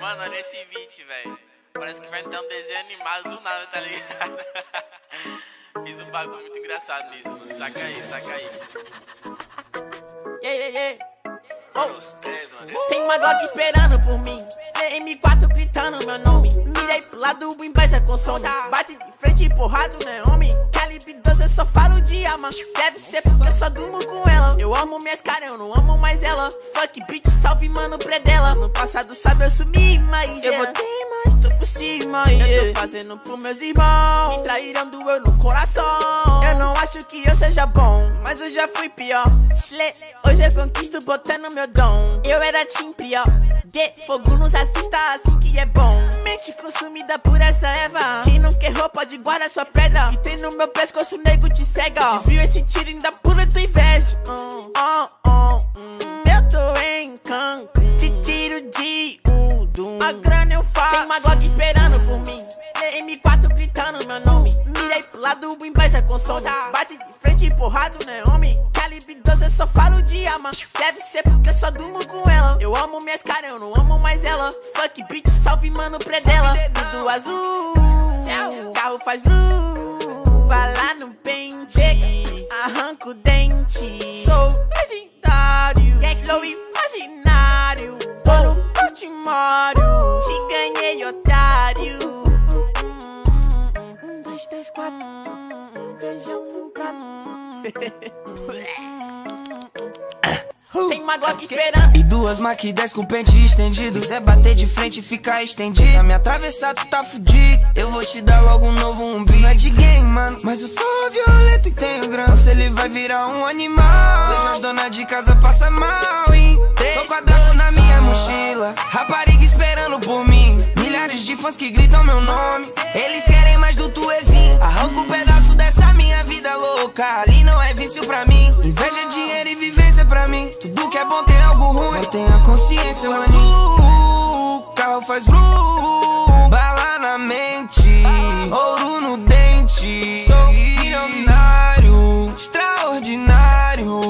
Mano, olha esse vídeo, velho. Parece que vai ter um desenho animado do nada, tá ligado? Fiz um bagulho muito engraçado nisso, mano. Saca aí, saca aí. Oh. Tem uma Glock esperando por mim, M4 gritando meu nome. Mirei pro lado, inveja com som. Bate de frente, porrado, né, homem? Calibre 12, eu só falo de arma. Deve ser porque eu só durmo com ela. Eu amo minhas caras, eu não amo mais ela. Fuck bitch, salve mano, predela. No passado sabe eu sumi, mas eu voltei, mas tô por cima. Eu tô fazendo pros meus irmãos. Me traíram, doeu no coração. Eu não acho que eu seja bom, mas eu já fui pior. Hoje eu conquisto botando meu dom. Eu era team pior. Fogo nos assista assim que é bom. Mente consumida por essa erva. Quem não quer roupa de guarda sua pedra. Que tem no meu pescoço, nego te cega. Desvio esse tiro ainda pura tua inveja. Eu tô em Cancún. Te tiro de Udum. A grana eu faço. Tem uma Glock esperando por mim. M4 gritando meu nome. Mirei pro lado, inveja com som. Bate de frente, porrado, né, homem? Calibre 12, eu só falo de arma. Deve ser porque eu só durmo com ela. Eu amo minhas caras, eu não amo mais ela. Fuck bitch, salve mano, predela. Tudo azul, carro faz luz. Vai lá no pente, arranca o dente. Sou legendário, sou imaginário. Tô no ultimário, te ganhei, otário. 1, 2, 3, 4, feijão no prato. Tem uma Glock esperando. E duas Mac 10 com pente estendido. Se quiser bater de frente e ficar estendido, na minha travessa tu tá fudido. Eu vou te dar logo um novo umbigo. Não é de game, mano, mas eu sou violento e tenho grana. Se ele vai virar um animal, deixa as donas de casa passar mal, hein? Tô quadrado na minha mochila, rapariga esperando por mim. Milhares de fãs que gritam meu nome. Eles querem mais do tuezinho. Arranca um pedaço dessa minha vida louca. Ali não é vício pra mim. Inveja, dinheiro e vivência pra mim. Tudo que é bom tem algo ruim. Não tenha consciência, mano. Carro faz vrum. Bala na mente, ouro no dente. Sou milionário, extraordinário.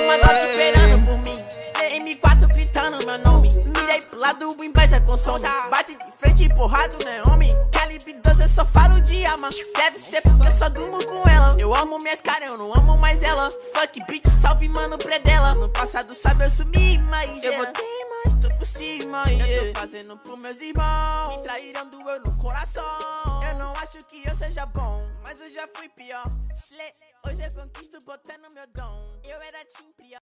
Uma Glock esperando por mim, M4 gritando meu nome. Mirei pro lado, inveja com som. Bate de frente, porrado, né, homem? Calibre 12, eu só falo de arma. Deve ser porque eu só durmo com ela. Eu amo minhas caras, eu não amo mais ela. Fuck bitch, salve mano, predela. No passado sabe eu sumi, mas eu voltei, mas tô por cima. Eu tô fazendo pros meus irmãos. Me traíram, doeu no coração. Eu não acho que eu seja bom, mas eu já fui pior. Hoje eu conquisto botando meu dom. Eu era team pior.